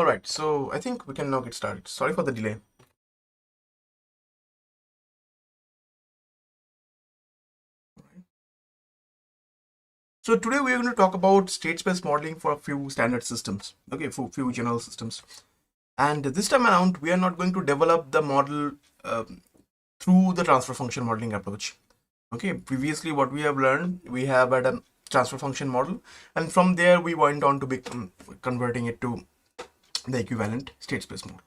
All right, so I think we can now get started. Sorry for the delay. So today we are going to talk about state space modeling for a few standard systems, okay, for few general systems. And this time around, we are not going to develop the model through the transfer function modeling approach. Okay, previously what we have learned, we have had a transfer function model, and from there we went on to be converting it to the equivalent state space model.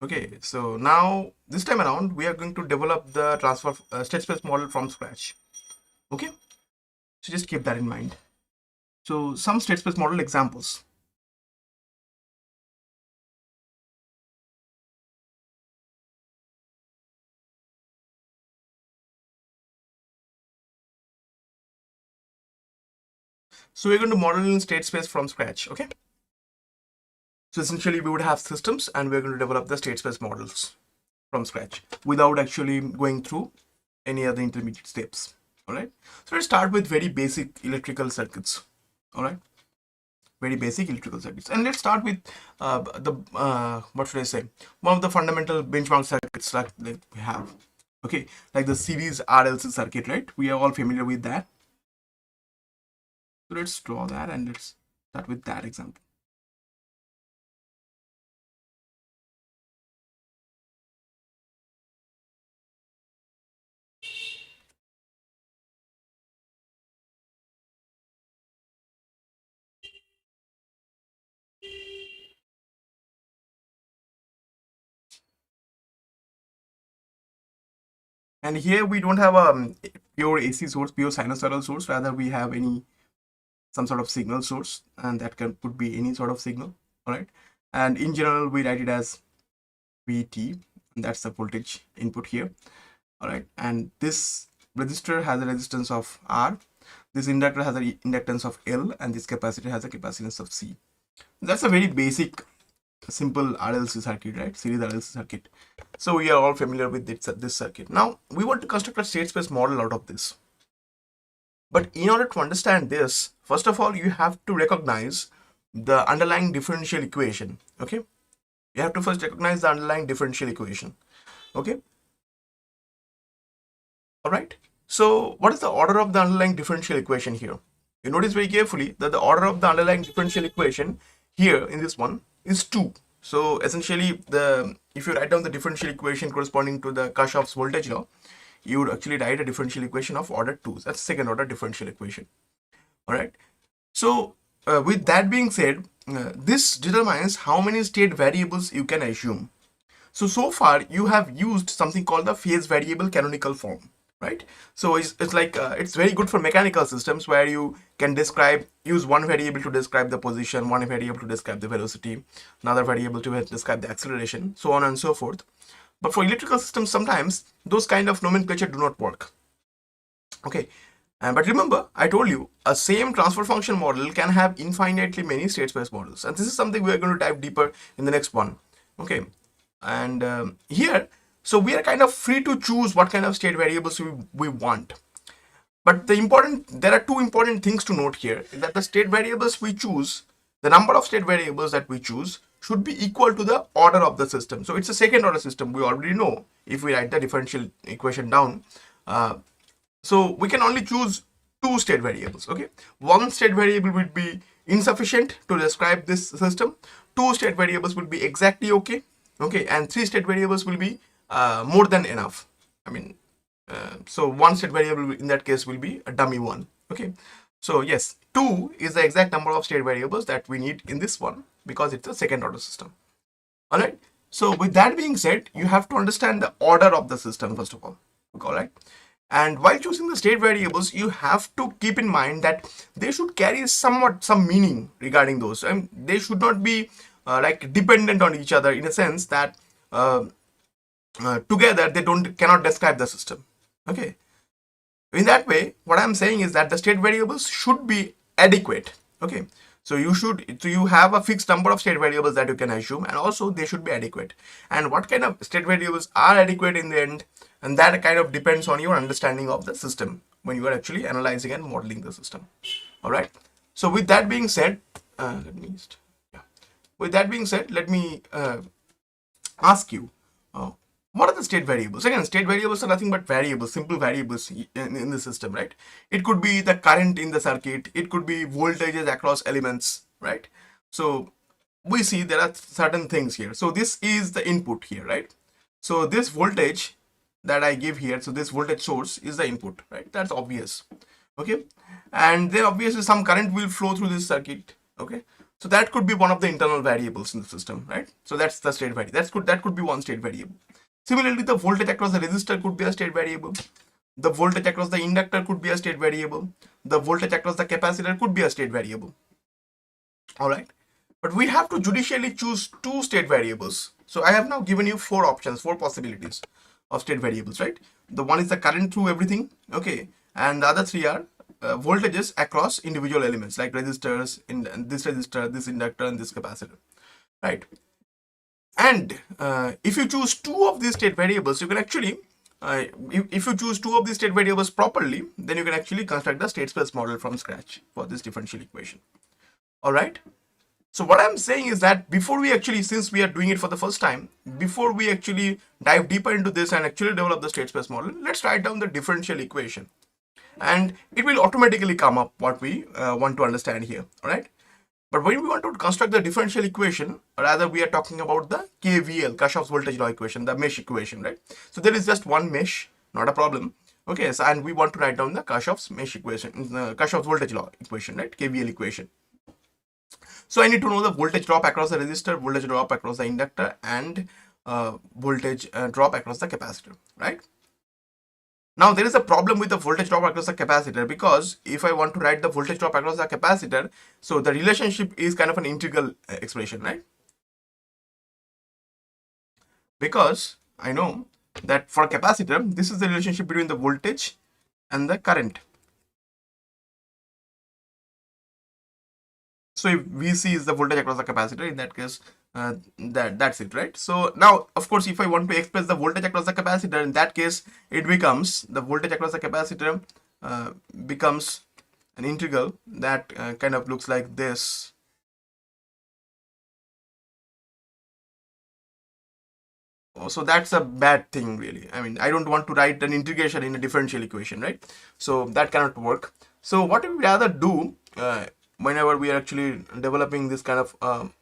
Okay, so now this time around, we are going to develop the transfer state space model from scratch. Okay, so just keep that in mind. So some state space model examples. So we're going to model in state space from scratch. Okay, so essentially we would have systems and we're going to develop the state space models from scratch without actually going through any other intermediate steps. All right, so let's start with very basic electrical circuits. All right, very basic electrical circuits, and let's start with what should I say, one of the fundamental benchmark circuits that we have. Okay, like the series RLC circuit, right? We are all familiar with that. So let's draw that and let's start with that example. And here we don't have a pure AC source, pure sinusoidal source. Rather, we have some sort of signal could be any sort of signal. All right. And in general, we write it as VT, and that's the voltage input here. All right. And this resistor has a resistance of R. This inductor has an inductance of L, and this capacitor has a capacitance of C. That's a very basic, simple RLC circuit, right? Series RLC circuit. So we are all familiar with this circuit. Now we want to construct a state space model out of this. But in order to understand this, first of all, you have to recognize the underlying differential equation. Okay, you have to first recognize the underlying differential equation. Okay, all right. So what is the order of the underlying differential equation here? You notice very carefully that the order of the underlying differential equation here in this one is 2. So essentially, if you write down the differential equation corresponding to the Kirchhoff's voltage law, you would actually write a differential equation of order 2. That's second order differential equation. All right. So with that being said, this determines how many state variables you can assume. So far you have used something called the phase variable canonical form, right? So it's like it's very good for mechanical systems where you can use one variable to describe the position, one variable to describe the velocity, another variable to describe the acceleration, so on and so forth. But for electrical systems, sometimes those kind of nomenclature do not work. Okay, but remember, I told you a same transfer function model can have infinitely many state space models, and this is something we are going to dive deeper in the next one. Okay, and here, so we are kind of free to choose what kind of state variables we want. But there are two important things to note here, that the state variables we choose, the number of state variables that we choose should be equal to the order of the system. So it's a second order system. We already know if we write the differential equation down. So we can only choose two state variables. Okay, one state variable would be insufficient to describe this system. Two state variables will be exactly okay. Okay, and three state variables will be more than enough. I mean, so one state variable in that case will be a dummy one. Okay, so yes, 2 is the exact number of state variables that we need in this one because it's a second order system. All right, so with that being said, you have to understand the order of the system first of all. All right, and while choosing the state variables, you have to keep in mind that they should carry some meaning regarding those, and they should not be like dependent on each other, in a sense that together they cannot describe the system. Okay, in that way, what I'm saying is that the state variables should be adequate. Okay, so you have a fixed number of state variables that you can assume, and also they should be adequate. And what kind of state variables are adequate in the end, and that kind of depends on your understanding of the system when you are actually analyzing and modeling the system. All right, so with that being said, let me just, yeah. With that being said, let me ask you, uh, what are the state variables? Again, state variables are nothing but variables, simple variables in the system, right? It could be the current in the circuit, it could be voltages across elements, right? So we see there are certain things here. So this is the input here, right? So this voltage that I give here, so this voltage source is the input, right? That's obvious. Okay, and then obviously some current will flow through this circuit. Okay, so that could be one of the internal variables in the system, right? So that's the state variable. That could be one state variable. Similarly, the voltage across the resistor could be a state variable. The voltage across the inductor could be a state variable. The voltage across the capacitor could be a state variable. All right, but we have to judicially choose two state variables. So I have now given you four options, four possibilities of state variables, right? The one is the current through everything, okay, and the other three are voltages across individual elements like resistors, in this resistor, this inductor, and this capacitor, right? And if you choose two of these state variables, you can actually if you choose two of these state variables properly, then you can actually construct the state space model from scratch for this differential equation. All right, so what I'm saying is that before we actually, since we are doing it for the first time, before we actually dive deeper into this and actually develop the state space model, let's write down the differential equation, and it will automatically come up what we want to understand here. All right, but when we want to construct the differential equation, rather we are talking about the KVL, Kirchhoff's voltage law equation, the mesh equation, right? So there is just one mesh, not a problem. Okay, so and we want to write down the Kirchhoff's mesh equation, Kirchhoff's voltage law equation, right? KVL equation. So I need to know the voltage drop across the resistor, voltage drop across the inductor, and voltage drop across the capacitor, right? Now there is a problem with the voltage drop across the capacitor, because if I want to write the voltage drop across the capacitor, so the relationship is kind of an integral expression, right? Because I know that for a capacitor, this is the relationship between the voltage and the current. So if VC is the voltage across the capacitor, in that case, that's it, right? So now, of course, if I want to express the voltage across the capacitor, in that case, it becomes the voltage across the capacitor becomes an integral that kind of looks like this. So that's a bad thing, really. I mean, I don't want to write an integration in a differential equation, right? So that cannot work. So what we rather do whenever we are actually developing this kind of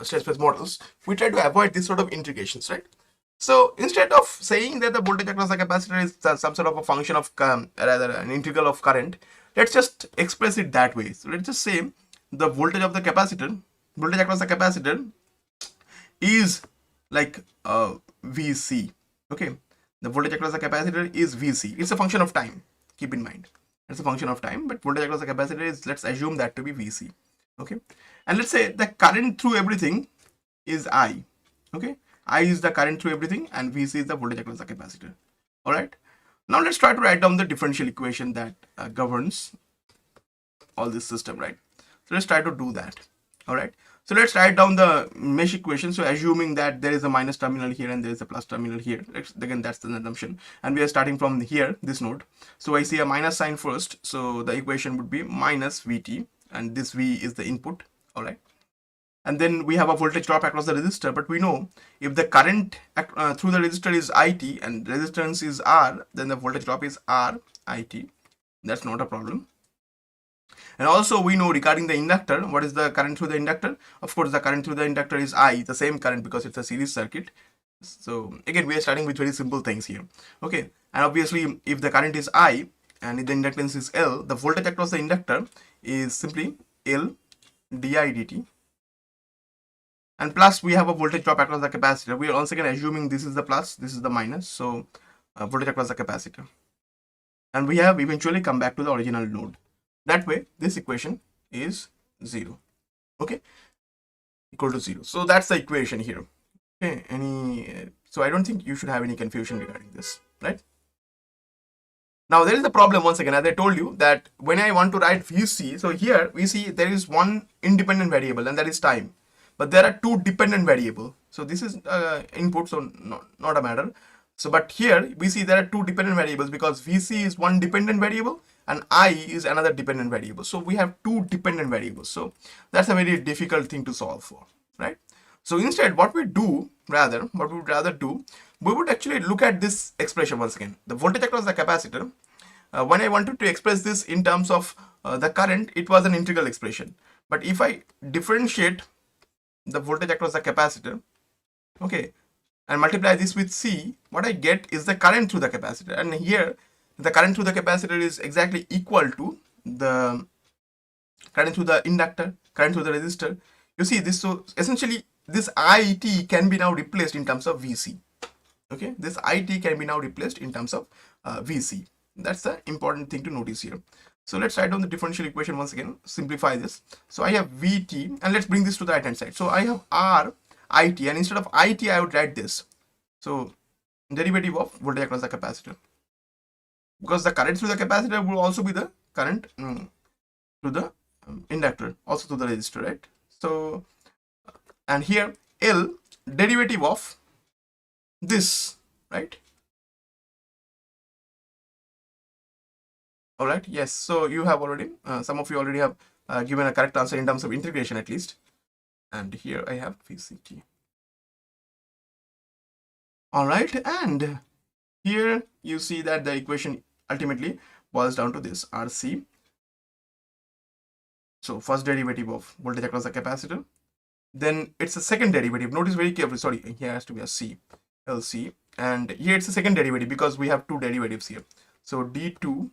state space models, we try to avoid this sort of integrations, right? So instead of saying that the voltage across the capacitor is some sort of a function of rather an integral of current, let's just express it that way. So let's just say the voltage of the capacitor, voltage across the capacitor is like VC. Okay, the voltage across the capacitor is VC. It's a function of time. Keep in mind, it's a function of time, but voltage across the capacitor is, let's assume that to be VC. Okay, and let's say the current through everything is I. Okay, I is the current through everything, and VC is the voltage across the capacitor. All right, now let's try to write down the differential equation that governs all this system, right? So let's try to do that. All right, so let's write down the mesh equation. So assuming that there is a minus terminal here and there is a plus terminal here, again that's the assumption, and we are starting from here, this node. So I see a minus sign first, so the equation would be minus VT, and this V is the input. All right, and then we have a voltage drop across the resistor, but we know if the current through the resistor is IT and resistance is R, then the voltage drop is R IT. That's not a problem. And also we know regarding the inductor, what is the current through the inductor? Of course, the current through the inductor is I, the same current, because it's a series circuit. So again, we are starting with very simple things here. Okay, and obviously if the current is I and if the inductance is L, the voltage across the inductor is simply L di dt. And plus we have a voltage drop across the capacitor. We are once again assuming this is the plus, this is the minus, so voltage across the capacitor. And we have eventually come back to the original node. That way, this equation is 0. Okay, equal to 0. So that's the equation here. Okay, so I don't think you should have any confusion regarding this, right? Now there is a problem once again, as I told you, that when I want to write VC, so here we see there is one independent variable, and that is time. But there are two dependent variables. So this is input, so not a matter. So but here we see there are two dependent variables, because VC is one dependent variable and I is another dependent variable. So we have two dependent variables. So that's a very difficult thing to solve for. So instead, what we would rather do, we would actually look at this expression once again. The voltage across the capacitor. When I wanted to express this in terms of the current, it was an integral expression. But if I differentiate the voltage across the capacitor, okay, and multiply this with C, what I get is the current through the capacitor. And here, the current through the capacitor is exactly equal to the current through the inductor, current through the resistor. You see this, so essentially this IT can be now replaced in terms of VC. Okay, this IT can be now replaced in terms of VC. That's the important thing to notice here. So let's write down the differential equation once again, simplify this. So I have VT, and let's bring this to the right hand side. So I have R IT, and instead of IT I would write this. So derivative of voltage across the capacitor, because the current through the capacitor will also be the current through the inductor, also through the resistor, right? So, and here L, derivative of this, right? All right, yes. So you have already, some of you already have given a correct answer in terms of integration at least. And here I have VCT. All right, and here you see that the equation ultimately boils down to this RC. So first derivative of voltage across the capacitor, then it's a second derivative. Notice very carefully, sorry, here has to be a C, LC, and here it's a second derivative because we have two derivatives here. So D2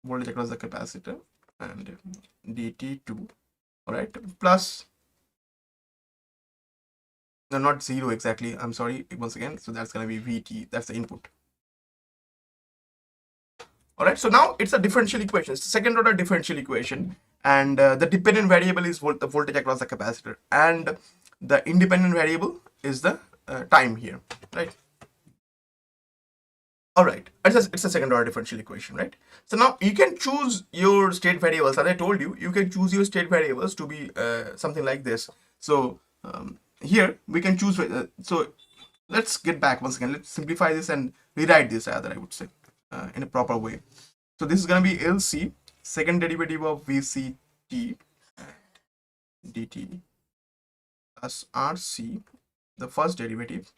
voltage across the capacitor and DT2, all right, plus, no, not 0 exactly, I'm sorry, once again, so that's going to be VT, that's the input. All right, so now it's a differential equation, it's a second order differential equation, and the dependent variable is the voltage across the capacitor, and the independent variable is the time here, right? All right, it's a second order differential equation, right? So now you can choose your state variables. As I told you, you can choose your state variables to be something like this. So here we can choose, so let's get back once again, let's simplify this and rewrite this rather, I would say, in a proper way. So this is going to be LC, second derivative of VCT dt, plus RC, the first derivative,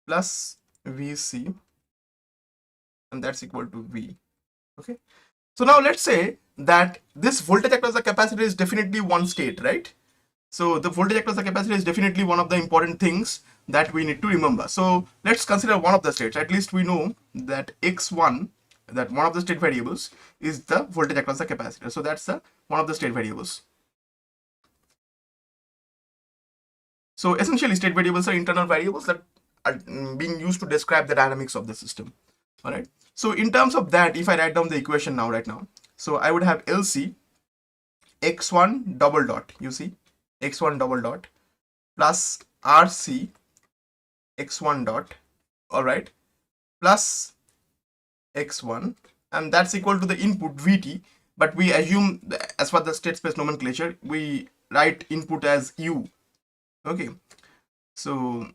plus VC, and that's equal to V. Okay, so now let's say that this voltage across the capacitor is definitely one state, right? So the voltage across the capacitor is definitely one of the important things that we need to remember. So let's consider one of the states. At least we know that x1, that one of the state variables is the voltage across the capacitor. So that's the one of the state variables. So essentially state variables are internal variables that are being used to describe the dynamics of the system. All right, so in terms of that, if I write down the equation now, right now, so I would have LC x1 double dot, you see, x1 double dot, plus RC x1 dot, all right, plus x1, and that's equal to the input VT, but we assume as per the state space nomenclature, we write input as U. Okay, so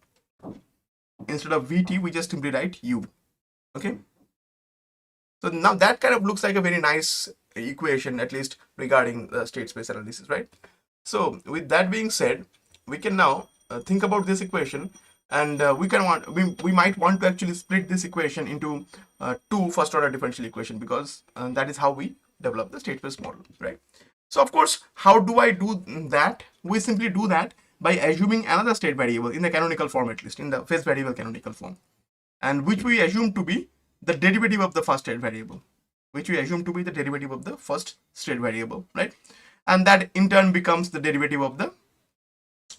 instead of VT, we just simply write U. Okay, so now that kind of looks like a very nice equation, at least regarding the state space analysis, right? So with that being said, we can now think about this equation, and we might want to actually split this equation into two first order differential equation, because that is how we develop the state space model, right? So of course, how do I do that? We simply do that by assuming another state variable in the canonical form, at least in the phase variable canonical form, and which we assume to be the derivative of the first state variable, right? And that in turn becomes the derivative of the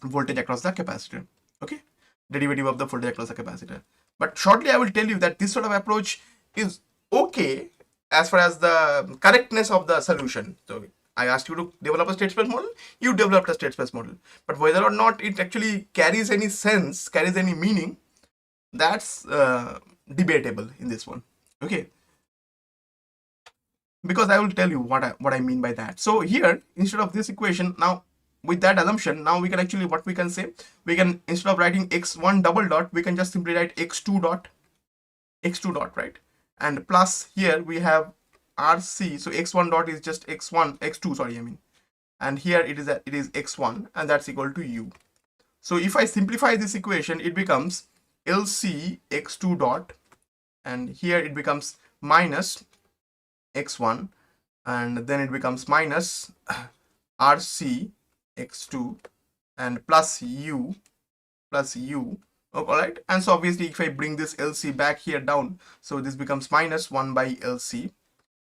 voltage across the capacitor. Okay, derivative of the voltage across the capacitor. But shortly I will tell you that this sort of approach is okay as far as the correctness of the solution. So I asked you to develop a state space model, you developed a state space model, but whether or not it actually carries any sense, carries any meaning, that's debatable in this one. Okay, because I will tell you what I mean by that. So here, instead of this equation, now with that assumption, now we can actually, what we can say, we can, instead of writing x1 double dot, we can just simply write x2 dot, right? And plus here we have RC, so x1 dot is just x2, sorry, I mean and here it is x1, and that's equal to u. So if I simplify this equation, it becomes LC x2 dot, and here it becomes minus x1, and then it becomes minus RC x2 and plus u. All right, and so obviously if I bring this LC back here down, so this becomes minus 1 by LC,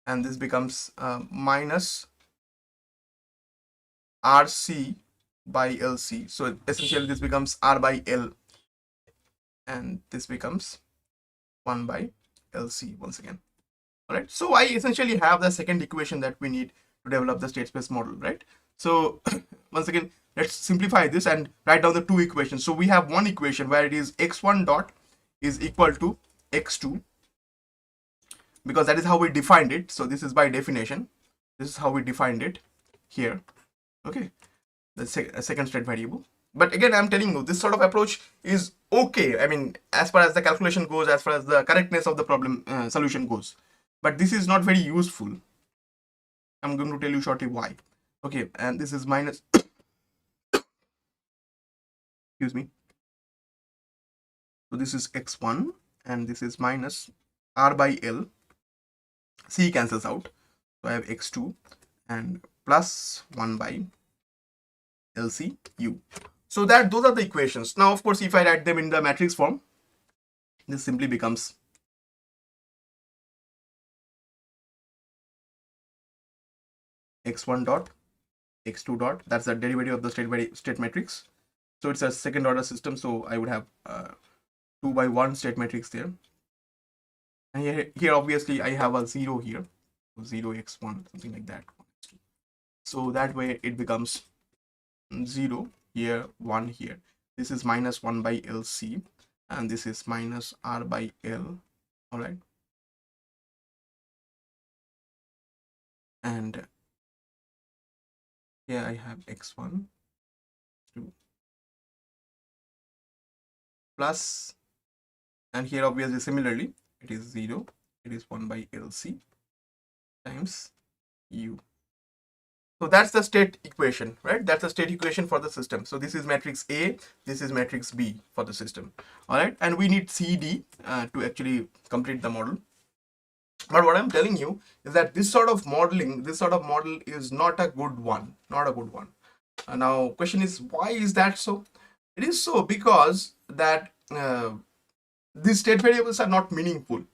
and this becomes minus RC by LC. So essentially this becomes R by L, and this becomes 1 by LC once again. All right, so I essentially have the second equation that we need to develop the state space model, right? So once again, let's simplify this and write down the two equations. So we have one equation where it is x1 dot is equal to x2, because that is how we defined it. So this is by definition, this is how we defined it here. Okay, the second state variable. But again, I'm telling you, this sort of approach is okay, I mean, as far as the calculation goes, as far as the correctness of the problem solution goes, but this is not very useful. I'm going to tell you shortly why. Okay, and this is minus excuse me. So this is x1, and this is minus R by L. C cancels out, so I have x2 and plus 1 by LC u. So that those are the equations. Now of course, if I write them in the matrix form, this simply becomes x1 dot, x2 dot, that's the derivative of the state matrix. So it's a second order system, so I would have 2 by 1 state matrix there, and here obviously I have a 0 here, so 0 x1, something like that. So that way it becomes 0 here, 1 here. This is minus 1 by LC, and this is minus R by L. All right, and here I have x1 2 plus, and here obviously similarly it is 0, it is 1 by LC times u. So that's the state equation, right? That's the state equation for the system. So this is matrix A, this is matrix B for the system. All right, and we need CD to actually complete the model. But what I'm telling you is that this sort of model is not a good one, now question is, why is that so? It is so because that these state variables are not meaningful.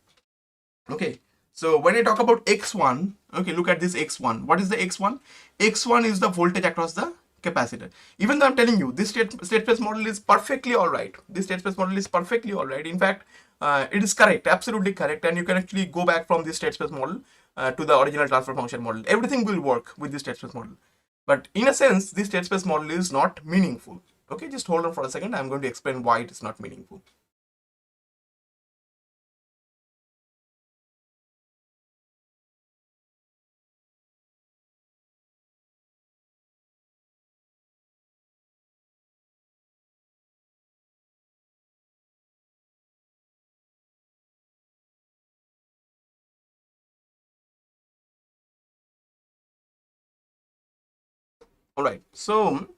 Okay, so when I talk about x1, okay, look at this x1. What is the x1? X1 is the voltage across the capacitor. Even though I'm telling you this state space model is perfectly all right, in fact it is correct, absolutely correct, and you can actually go back from this state space model to the original transfer function model. Everything will work with this state space model, but in a sense this state space model is not meaningful. Okay, just hold on for a second, I'm going to explain why it is not meaningful. All right, so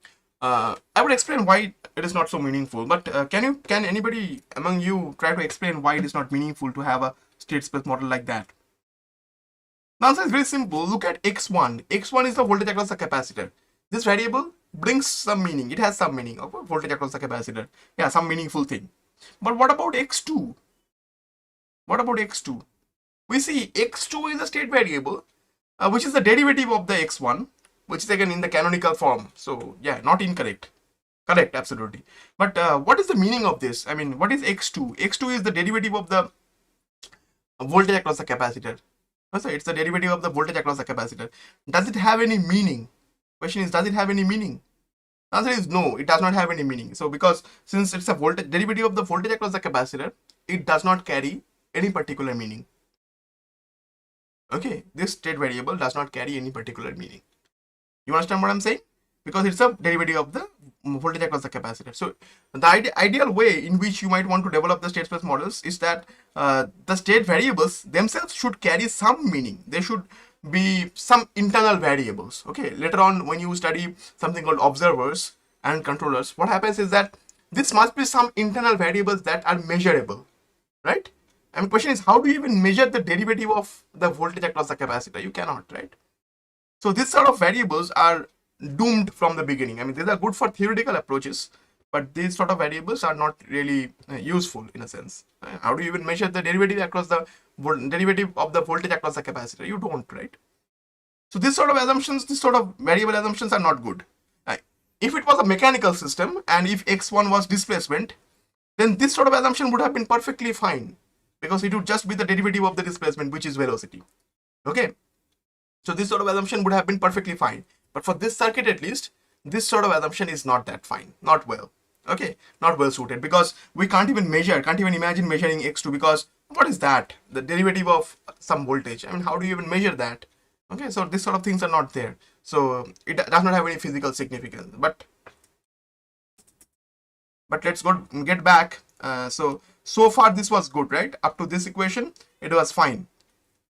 I would explain why it is not so meaningful, but can anybody among you try to explain why it is not meaningful to have a state space model like that? The answer is very simple. Look at x1. X1 is the voltage across the capacitor. This variable brings some meaning. It has some meaning of voltage across the capacitor. Yeah, some meaningful thing. But what about x2? We see x2 is a state variable, which is the derivative of the x1, which is again in the canonical form. So yeah, not incorrect. Correct, absolutely. But what is the meaning of this? I mean, what is x2? x2 is the derivative of the voltage across the capacitor. So it's the derivative of the voltage across the capacitor. Does it have any meaning? Question is, does it have any meaning? The answer is no, it does not have any meaning. So because since it's a voltage derivative of the voltage across the capacitor, it does not carry any particular meaning. Okay, this state variable does not carry any particular meaning. You understand what I'm saying? Because it's a derivative of the voltage across the capacitor. So the ideal way in which you might want to develop the state space models is that the state variables themselves should carry some meaning. They should be some internal variables. Okay, later on when you study something called observers and controllers, what happens is that this must be some internal variables that are measurable, right? And the question is, how do you even measure the derivative of the voltage across the capacitor? You cannot, right? So this sort of variables are doomed from the beginning. I mean, these are good for theoretical approaches, but these sort of variables are not really useful in a sense. How do you even measure the derivative across the derivative of the voltage across the capacitor? You don't, right? So this sort of assumptions, this sort of variable assumptions are not good. Uh, if it was a mechanical system and if x1 was displacement, then this sort of assumption would have been perfectly fine because it would just be the derivative of the displacement, which is velocity. Okay, so this sort of assumption would have been perfectly fine. But for this circuit at least, this sort of assumption is not that fine, not well. Okay, not well suited because we can't even measure, can't even imagine measuring x2 because what is that? The derivative of some voltage. I mean, how do you even measure that? Okay, so this sort of things are not there. So it does not have any physical significance. But let's go get back. So far this was good, right? Up to this equation, it was fine.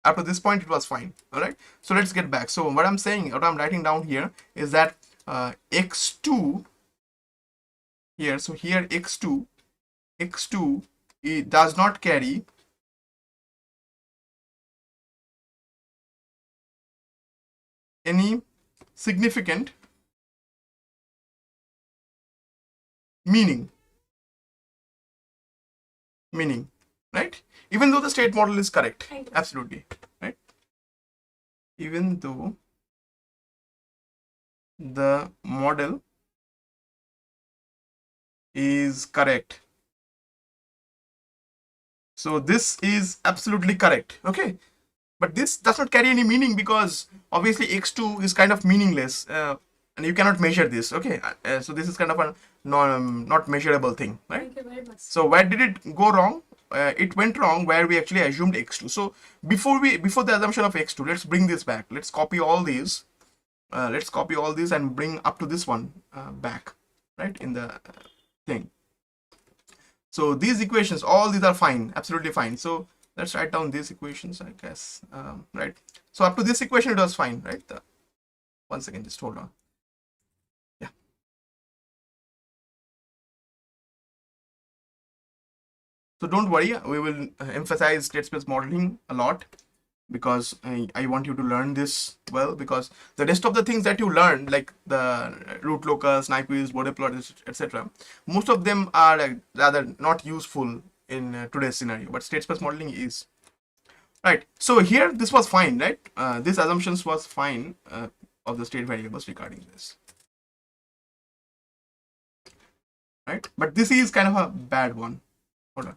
Up to this point it was fine. All right, so let's get back. So what I'm saying, what I'm writing down here is that x2 here, so here x2 it does not carry any significant meaning, right? Even though the state model is correct, absolutely, right? Even though the model is correct. So this is absolutely correct. Okay, but this does not carry any meaning because obviously x2 is kind of meaningless, and you cannot measure this. Okay, so this is kind of a not measurable thing, right? Thank you very much. So where did it go wrong? It went wrong where we actually assumed x2. So before the assumption of x2, let's bring this back. Let's copy all these. Let's copy all these and bring up to this one back, right, in the thing. So these equations, all these are fine, absolutely fine. So let's write down these equations, I guess, right? So up to this equation, it was fine, right? One second, just hold on. Yeah. So don't worry, we will emphasize state space modeling a lot because I want you to learn this well, because the rest of the things that you learn, like the root locus, Nyquist, Bode plot, etc., most of them are rather not useful in today's scenario, but state space modeling is. Right. So here this was fine, right? This assumptions was fine of the state variables regarding this, right? But this is kind of a bad one. Hold on.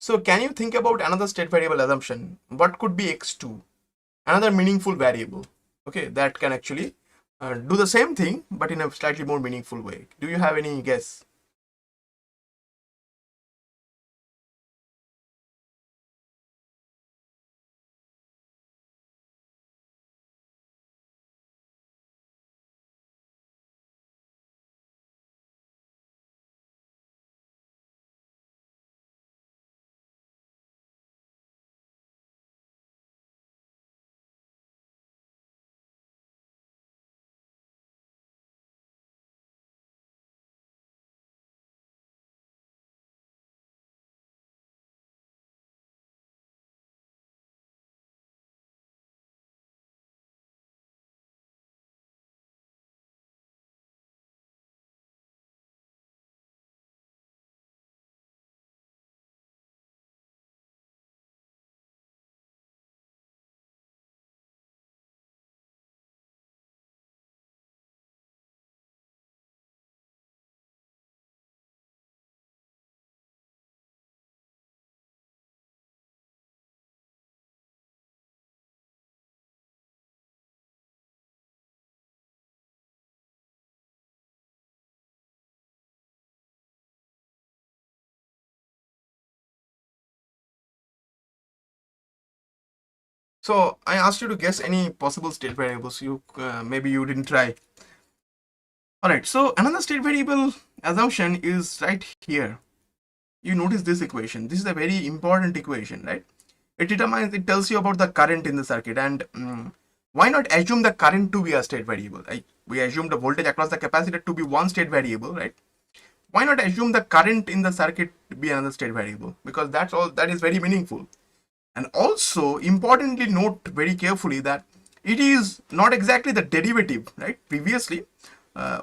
So can you think about another state variable assumption? What could be x2? Another meaningful variable, okay, that can actually do the same thing but in a slightly more meaningful way. Do you have any guess? So I asked you to guess any possible state variables. You maybe you didn't try. All right. So another state variable assumption is right here. You notice this equation. This is a very important equation, right? It tells you about the current in the circuit, and why not assume the current to be a state variable? We assume the voltage across the capacitor to be one state variable, right? Why not assume the current in the circuit to be another state variable? Because that is very meaningful. And also importantly note very carefully that it is not exactly the derivative, right? Previously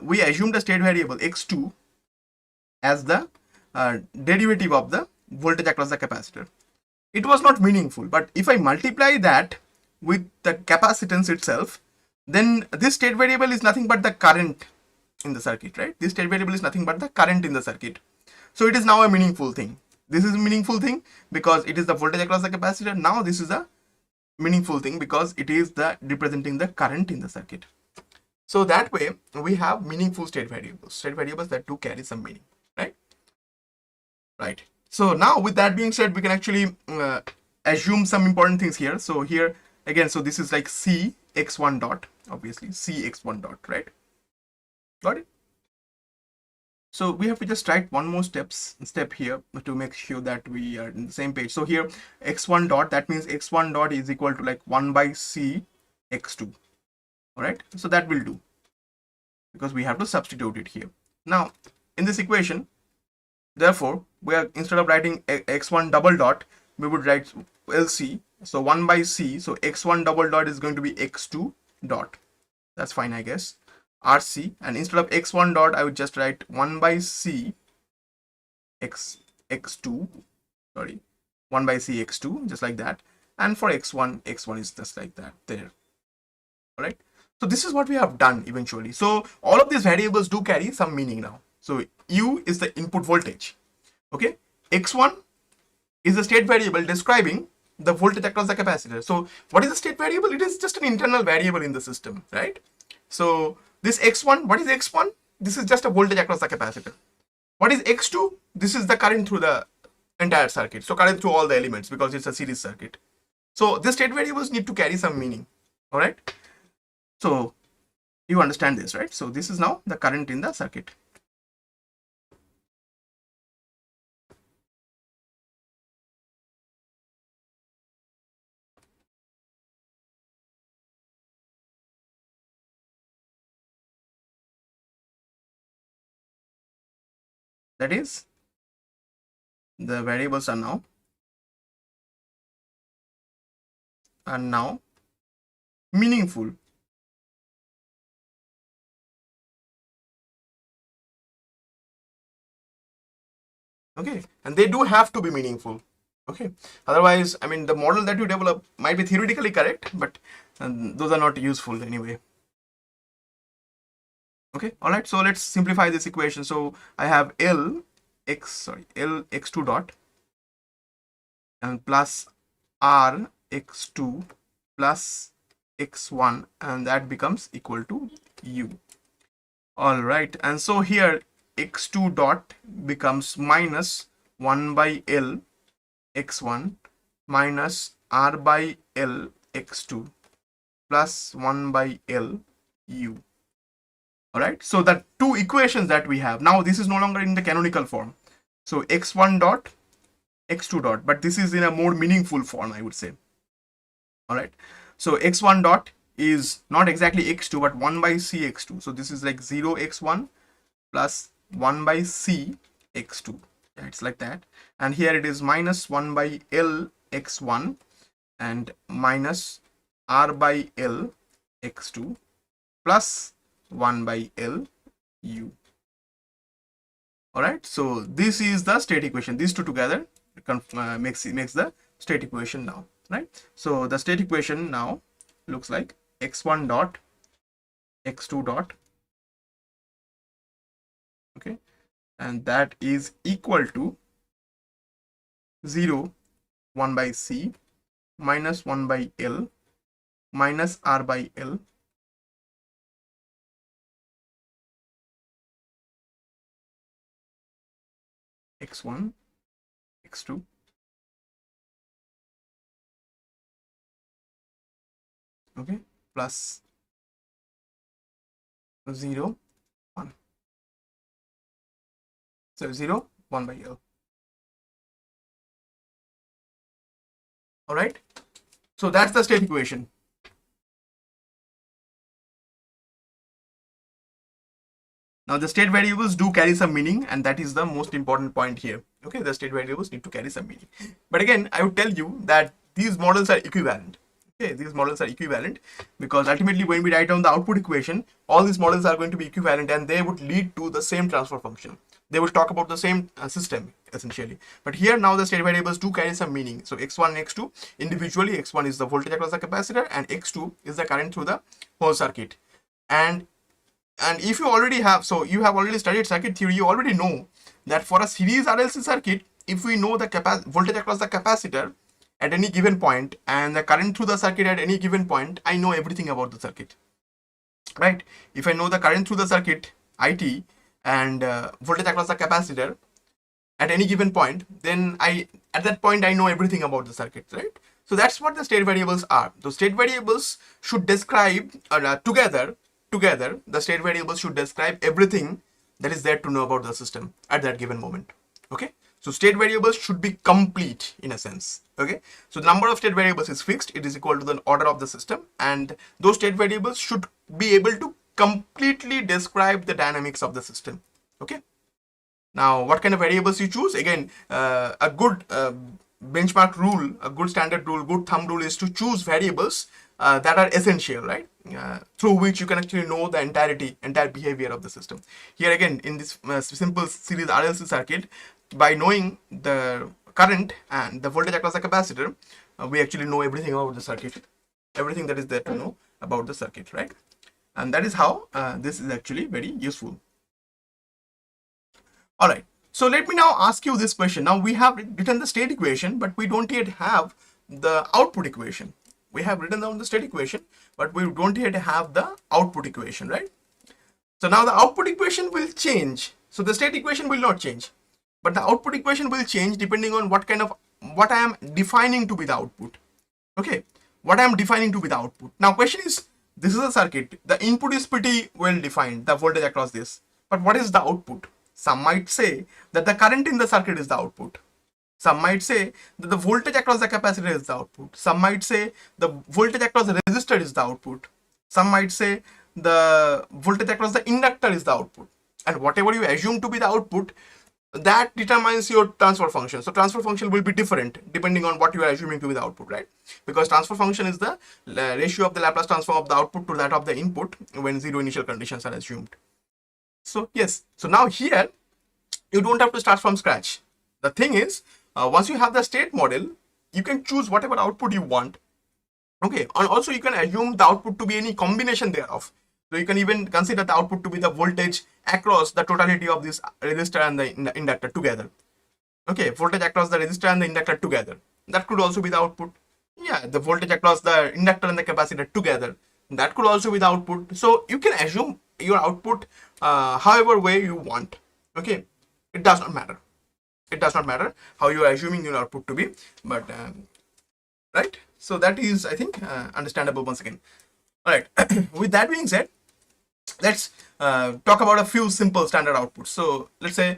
we assumed the state variable x2 as the derivative of the voltage across the capacitor. It was not meaningful, but if I multiply that with the capacitance itself, then this state variable is nothing but the current in the circuit, right? This state variable is nothing but the current in the circuit. So it is now a meaningful thing. This is a meaningful thing because it is the voltage across the capacitor. Now this is a meaningful thing because it is the representing the current in the circuit. So that way we have meaningful state variables that do carry some meaning, right? Right. So now with that being said, we can actually assume some important things here. So here again, so this is like C x1 dot, obviously C x1 dot, right? Got it? So we have to just write one more step here to make sure that we are in the same page. So here x1 dot, that means x1 dot is equal to like 1 by C x2. All right. So that will do because we have to substitute it here. Now in this equation, therefore, we are instead of writing x1 double dot, we would write LC. So 1 by C. So x1 double dot is going to be x2 dot. That's fine, I guess. RC, and instead of x1 dot, I would just write 1 by C x2, sorry, 1 by C x2, just like that. And for x1 is just like that there. All right. So this is what we have done eventually. So all of these variables do carry some meaning now. So U is the input voltage. Okay. X1 is a state variable describing the voltage across the capacitor. So what is the state variable? It is just an internal variable in the system, right? So this x1, what is x1? This is just a voltage across the capacitor. What is x2? This is the current through the entire circuit. So current through all the elements because it's a series circuit. So the state variables need to carry some meaning. All right. So you understand this, right? So this is now the current in the circuit. That is, the variables are now meaningful. Okay, and they do have to be meaningful. Okay, otherwise, I mean, the model that you develop might be theoretically correct, but those are not useful anyway. Okay, all right, so let's simplify this equation. So I have L x2 dot and plus R x2 plus x1, and that becomes equal to U. All right, and so here x2 dot becomes minus 1 by L x1 minus R by L x2 plus 1 by L U. All right, so the two equations that we have now, this is no longer in the canonical form. So x1 dot x2 dot, but this is in a more meaningful form, I would say. All right, so x1 dot is not exactly x2 but 1 by C x2. So this is like 0 x1 plus 1 by C x2. Yeah, it's like that. And here it is minus 1 by L x1 and minus R by L x2 plus 1 by L U. All right, so this is the state equation. These two together makes the state equation now, right? So the state equation now looks like x1 dot x2 dot, okay, and that is equal to 0 1 by C minus 1 by L minus R by L x1 x2 okay, plus 0, 1. So 0, 1 by L. All right. So that's the state equation. Now the state variables do carry some meaning, and that is the most important point here. Okay, the state variables need to carry some meaning. But again, I would tell you that these models are equivalent. Okay, these models are equivalent because ultimately when we write down the output equation, all these models are going to be equivalent and they would lead to the same transfer function. They will talk about the same system essentially. But here now the state variables do carry some meaning. So x1 and x2 individually, x1 is the voltage across the capacitor and x2 is the current through the whole circuit. And if you already have, so you have already studied circuit theory, you already know that for a series RLC circuit, if we know the voltage across the capacitor at any given point and the current through the circuit at any given point, I know everything about the circuit, right? If I know the current through the circuit, IT, and voltage across the capacitor at any given point, then at that point I know everything about the circuit, right? So that's what the state variables are. Those state variables should describe together the state variables should describe everything that is there to know about the system at that given moment. Okay, so state variables should be complete in a sense. Okay, so the number of state variables is fixed, it is equal to the order of the system, and those state variables should be able to completely describe the dynamics of the system. Okay, now what kind of variables you choose? Again, a good benchmark rule, a good standard rule, good thumb rule is to choose variables that are essential, right? Through which you can actually know the entire behavior of the system. Here again, in this simple series RLC circuit, by knowing the current and the voltage across the capacitor, we actually know everything about the circuit, everything that is there to know about the circuit, right? And that is how this is actually very useful. All right. So let me now ask you this question. Now we have written the state equation, but we don't yet have the output equation. We have written down the state equation, but we don't yet have the output equation, right? So now the output equation will change. So the state equation will not change, but the output equation will change depending on what I am defining to be the output. Okay, what I am defining to be the output. Now question is, this is a circuit. The input is pretty well defined, the voltage across this. But what is the output? Some might say that the current in the circuit is the output. Some might say that the voltage across the capacitor is the output. Some might say the voltage across the resistor is the output. Some might say the voltage across the inductor is the output. And whatever you assume to be the output, that determines your transfer function. So transfer function will be different depending on what you are assuming to be the output, right? Because transfer function is the ratio of the Laplace transform of the output to that of the input when zero initial conditions are assumed. So yes, so now here you don't have to start from scratch. The thing is, once you have the state model, you can choose whatever output you want. Okay, and also you can assume the output to be any combination thereof. So you can even consider the output to be the voltage across the totality of this resistor and the inductor together. Okay, voltage across the resistor and the inductor together. That could also be the output. Yeah, the voltage across the inductor and the capacitor together. That could also be the output. So you can assume your output however way you want. Okay, it does not matter. It does not matter how you are assuming your output to be, but right. So that is, I think, understandable once again. All right. With that being said, let's talk about a few simple standard outputs. So let's say,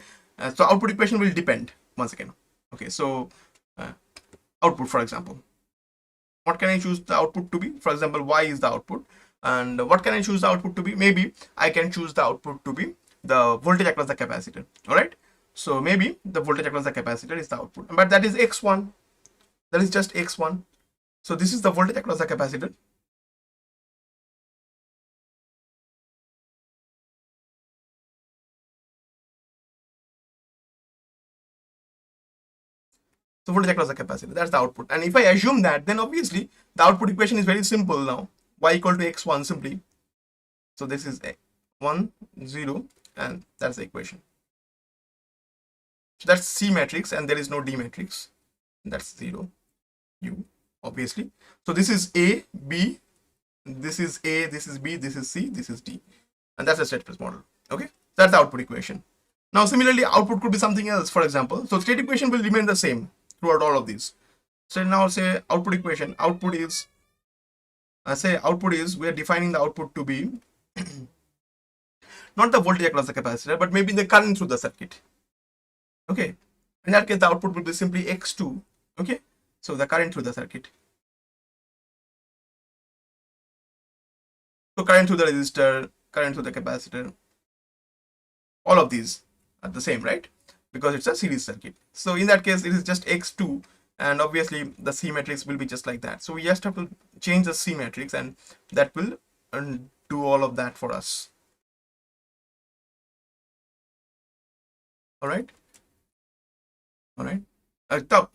so output equation will depend once again. Okay, so output, for example, what can I choose the output to be? For example, y is the output, and what can I choose the output to be? Maybe I can choose the output to be the voltage across the capacitor. All right, so maybe the voltage across the capacitor is the output, but that is x1. That is just x1. So this is the voltage across the capacitor. So voltage across the capacitor, that's the output. And if I assume that, then obviously the output equation is very simple now. Y equal to x1 simply. So this is 1, 0, and that's the equation. So that's C matrix, and there is no D matrix. That's 0, U, obviously. So this is A, B, this is A, this is B, this is C, this is D. And that's the state space model. Okay, that's the output equation. Now similarly, output could be something else, for example. So state equation will remain the same throughout all of these. So now say output equation, output is I say output is, we are defining the output to be not the voltage across the capacitor, but maybe the current through the circuit. Okay, in that case the output will be simply x2. Okay, so the current through the circuit. So current through the resistor, current through the capacitor, all of these are the same, right? Because it's a series circuit. So in that case it is just x2, and obviously the C matrix will be just like that. So we just have to change the C matrix, and that will do all of that for us. All right.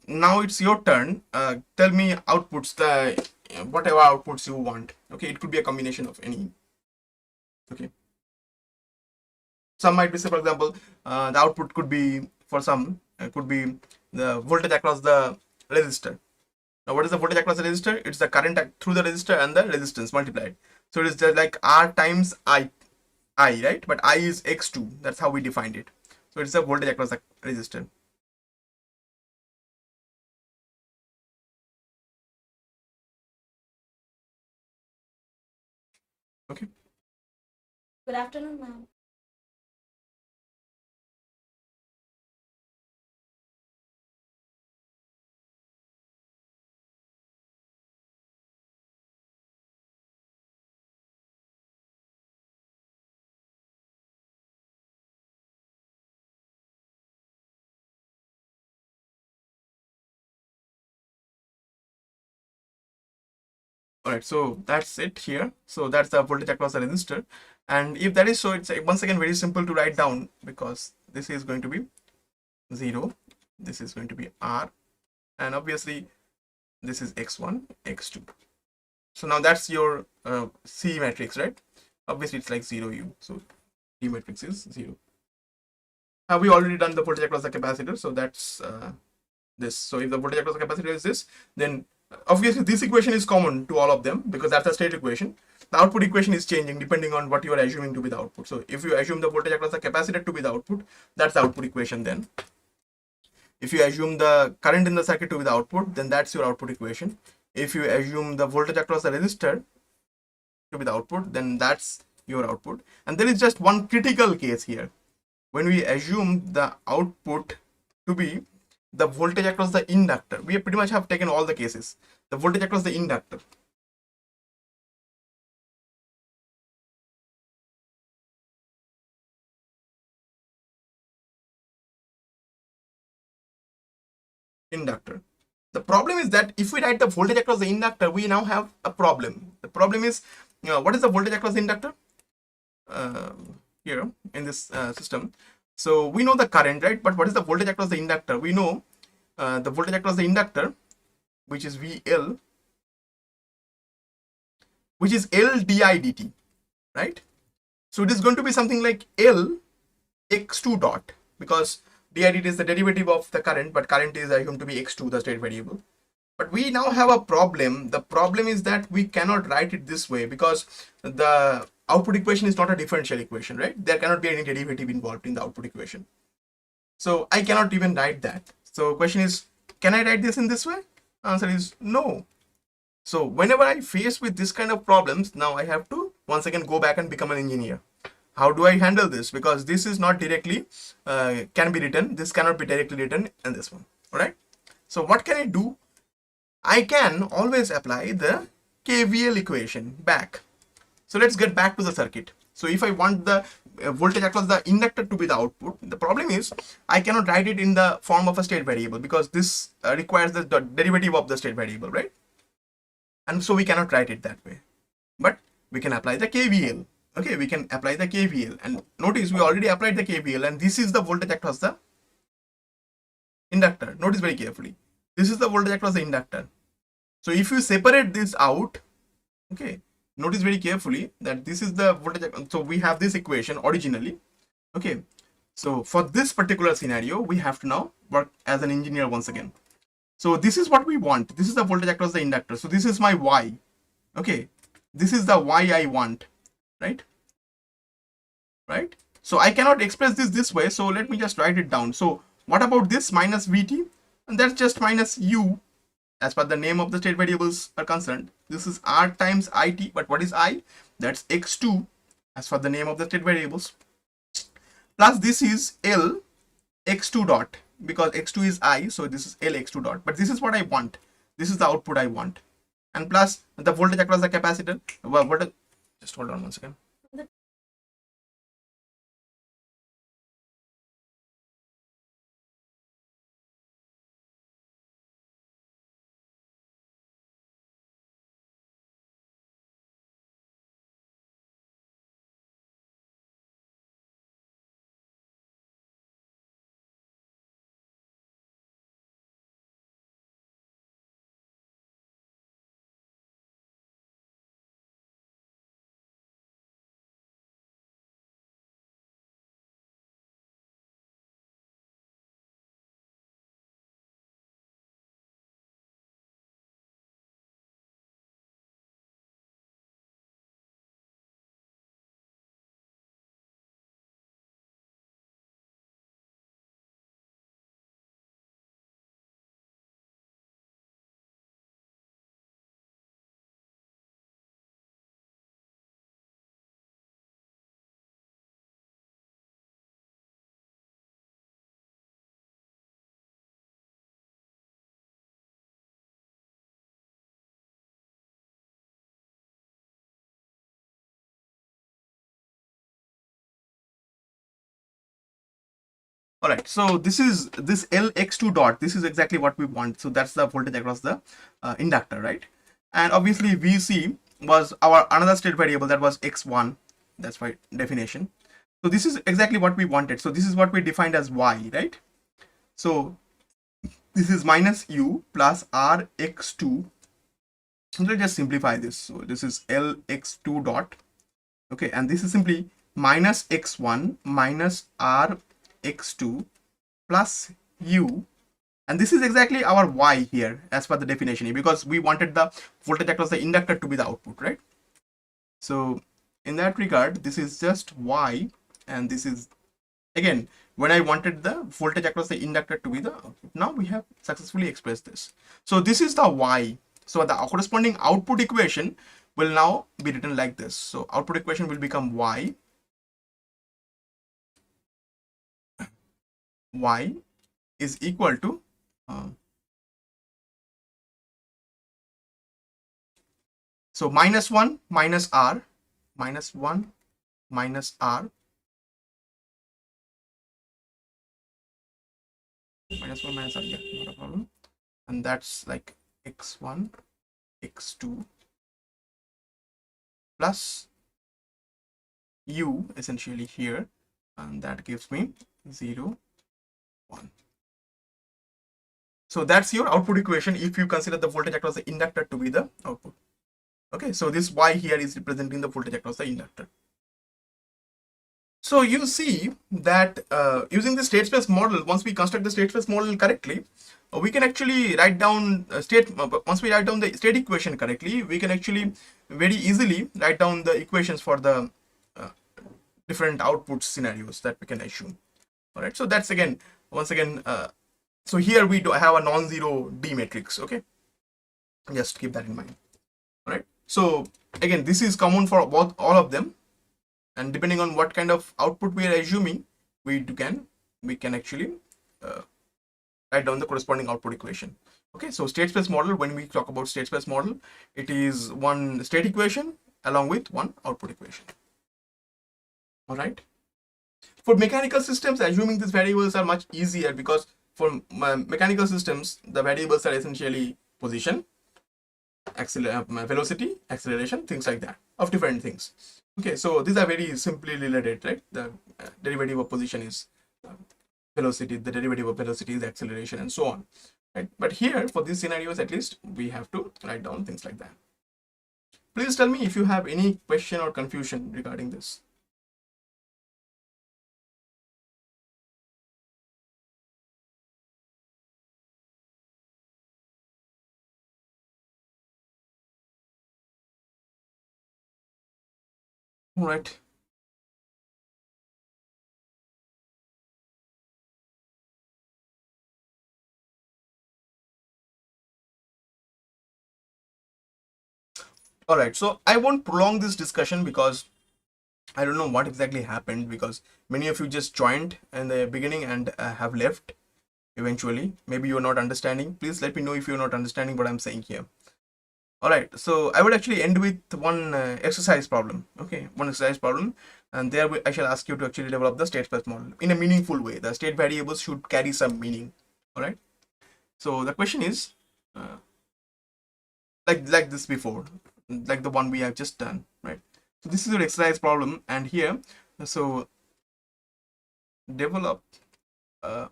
Now it's your turn. Tell me outputs, the whatever outputs you want. Okay, it could be a combination of any. Okay, some might be, say for example, the output could be, for some could be the voltage across the resistor. Now what is the voltage across the resistor? It's the current through the resistor and the resistance multiplied. So it is just like R times I, right? But I is x2. That's how we defined it. So it's the voltage across the resistor. Okay. Good afternoon, ma'am. All right, so that's it here. So that's the voltage across the resistor. And if that is so, it's once again very simple to write down, because this is going to be 0, this is going to be R, and obviously this is x1, x2. So now that's your C matrix, right? Obviously it's like 0 U, so D matrix is 0. Have we already done the voltage across the capacitor? So that's this. So if the voltage across the capacitor is this, then obviously this equation is common to all of them, because that's the state equation. The output equation is changing depending on what you are assuming to be the output. So if you assume the voltage across the capacitor to be the output, that's the output equation. Then if you assume the current in the circuit to be the output, then that's your output equation. If you assume the voltage across the resistor to be the output, then that's your output. And there is just one critical case here. When we assume the output to be the voltage across the inductor, we pretty much have taken all the cases. The voltage across the inductor. The problem is that if we write the voltage across the inductor, we now have a problem. The problem is, what is the voltage across the inductor? Here in this system. So we know the current, right? But what is the voltage across the inductor? We know the voltage across the inductor, which is VL, which is L di dt, right? So it is going to be something like L x2 dot, because di dt is the derivative of the current, but current is assumed to be x2, the state variable. But we now have a problem. The problem is that we cannot write it this way, because the output equation is not a differential equation, right? There cannot be any derivative involved in the output equation. So I cannot even write that. So question is, can I write this in this way? Answer is no. So whenever I face with this kind of problems, now I have to once again go back and become an engineer. How do I handle this? Because this is not directly can be written. This cannot be directly written in this one. All right. So what can I do? I can always apply the KVL equation back. So let's get back to the circuit. So if I want the voltage across the inductor to be the output, the problem is I cannot write it in the form of a state variable, because this requires the derivative of the state variable, right? And so we cannot write it that way. But we can apply the KVL. Okay, we can apply the KVL. And notice we already applied the KVL, and this is the voltage across the inductor. Notice very carefully. This is the voltage across the inductor. So if you separate this out, okay, notice very carefully that this is the voltage. So we have this equation originally. Okay, so for this particular scenario, we have to now work as an engineer once again. So this is what we want. This is the voltage across the inductor. So this is my Y. Okay, this is the Y I want, right? Right? So I cannot express this way. So let me just write it down. So what about this minus Vt? And that's just minus U. as per the name of the state variables are concerned, this is r times it, but what is I? That's x2 as per the name of the state variables, plus this is L x2 dot, because x2 is I, so this is L x2 dot, but this is what I want. This is the output I want. And plus the voltage across the capacitor. Just hold on one second. All right, so this is this Lx2 dot. This is exactly what we want. So that's the voltage across the inductor, right? And obviously Vc was our another state variable, that was x1. That's by definition. So this is exactly what we wanted. So this is what we defined as y, right? So this is minus u plus rx2. Let's just simplify this. So this is Lx2 dot. Okay, and this is simply minus x1 minus rx2 plus u, and this is exactly our y here as per the definition, because we wanted the voltage across the inductor to be the output, right? So in that regard, this is just y, and this is again when I wanted the voltage across the inductor to be the output. Now we have successfully expressed this. So this is the y. So the corresponding output equation will now be written like this. So output equation will become y is equal to so minus 1 minus r, minus 1 minus r, minus 1 minus r, yeah, not a problem. And that's like x1 x2 plus u essentially here, and that gives me 0 1. So that's your output equation if you consider the voltage across the inductor to be the output. Okay, so this y here is representing the voltage across the inductor. So you see that using the state space model, once we construct the state space model correctly, we can actually write down once we write down the state equation correctly, we can actually very easily write down the equations for the different output scenarios that we can assume. All right, so that's again, once again, so here we do have a non-zero D matrix. Okay, just keep that in mind. All right, so again, this is common for both all of them, and depending on what kind of output we are assuming, we can actually write down the corresponding output equation. Okay, so state space model, when we talk about state space model, it is one state equation along with one output equation. All right, for mechanical systems, assuming these variables are much easier, because for mechanical systems the variables are essentially position, velocity, acceleration, things like that, of different things. Okay, so these are very simply related, right? The derivative of position is velocity, the derivative of velocity is acceleration, and so on, right? But here for these scenarios, at least we have to write down things like that. Please tell me if you have any question or confusion regarding this. All right. All right, so I won't prolong this discussion because I don't know what exactly happened, because many of you just joined in the beginning and have left eventually. Maybe you're not understanding. Please let me know if you're not understanding what I'm saying here. All right, so I would actually end with one exercise problem. Okay, one exercise problem, and there I shall ask you to actually develop the state space model in a meaningful way. The state variables should carry some meaning. All right, so the question is uh, like this before, like the one we have just done, right? So this is your exercise problem, and here, so develop a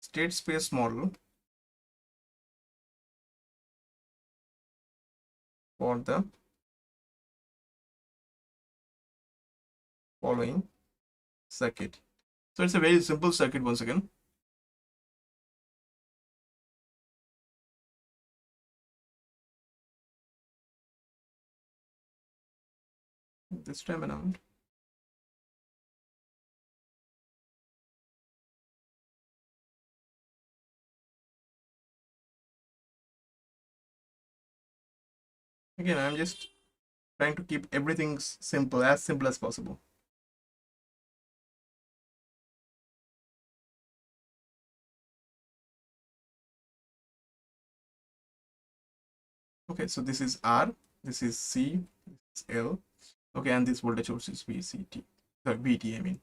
state space model for the following circuit. So it's a very simple circuit once again. This time around, again, I'm just trying to keep everything simple, as simple as possible. Okay, so this is R, this is C, this is L. Okay, and this voltage source is VCT, sorry, VT, I mean.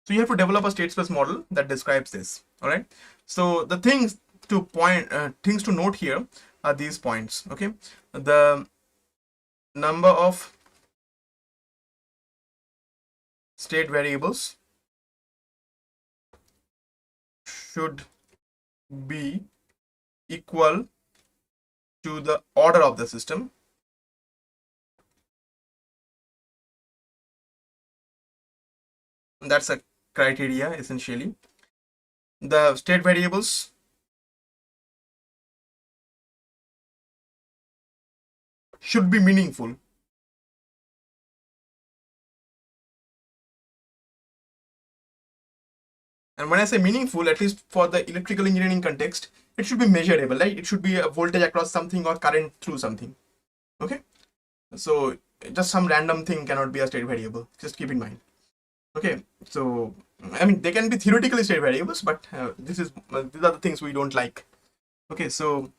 So you have to develop a state space model that describes this. All right. So the things to note here are these points. Okay, the number of state variables should be equal to the order of the system. That's a criteria essentially. The state variables should be meaningful. And when I say meaningful, at least for the electrical engineering context, it should be measurable, right? It should be a voltage across something or current through something. Okay. So just some random thing cannot be a state variable. Just keep in mind. Okay. So I mean, they can be theoretically state variables, but these are the things we don't like. Okay. So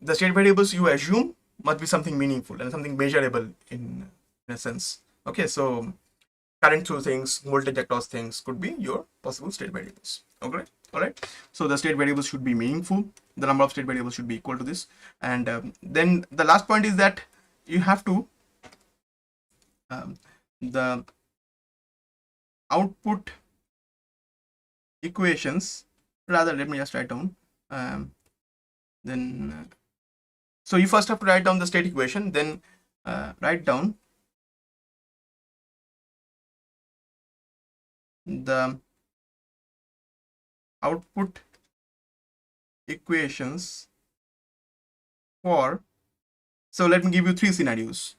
the state variables you assume must be something meaningful and something measurable in a sense. Okay. So current through things, voltage across things could be your possible state variables. Okay. All right. So the state variables should be meaningful. The number of state variables should be equal to this. And then the last point is that you have to the output equations, rather let me just write down then so you first have to write down the state equation, then write down the output equations for, so let me give you three scenarios.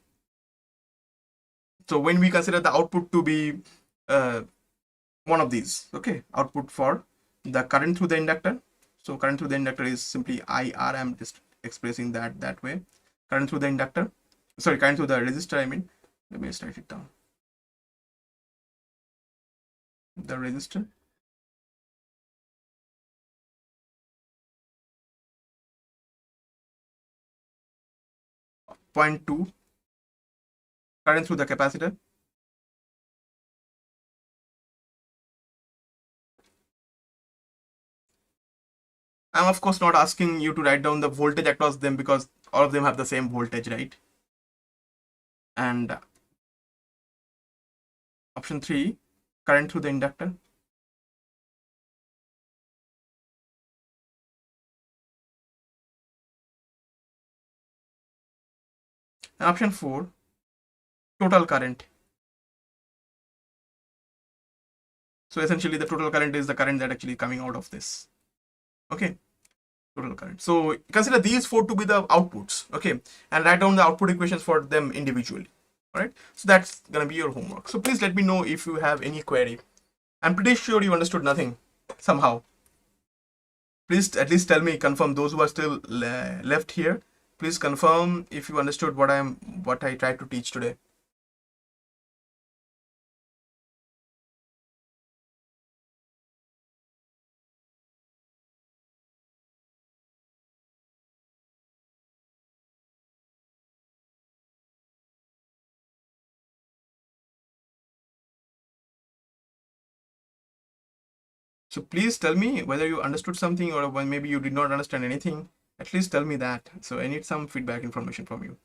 So when we consider the output to be one of these, okay, output for the current through the inductor. So current through the inductor is simply IR. I'm just expressing that way. Current through the inductor, sorry, current through the resistor, I mean. Let me just write it down. The resistor, point 2, current through the capacitor, I'm of course not asking you to write down the voltage across them because all of them have the same voltage, right? And option 3, current through the inductor. And option 4, total current. So essentially the total current is the current that actually coming out of this. Okay, total current. So consider these 4 to be the outputs, okay, and write down the output equations for them individually. All right, so that's gonna be your homework. So please let me know if you have any query. I'm pretty sure you understood nothing somehow. Please at least tell me, confirm, those who are still left here. Please confirm if you understood what I tried to teach today. So please tell me whether you understood something or when maybe you did not understand anything. At least tell me that. So I need some feedback information from you.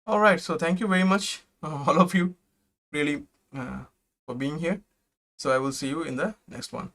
All right. So thank you very much, all of you, really, for being here. So I will see you in the next one.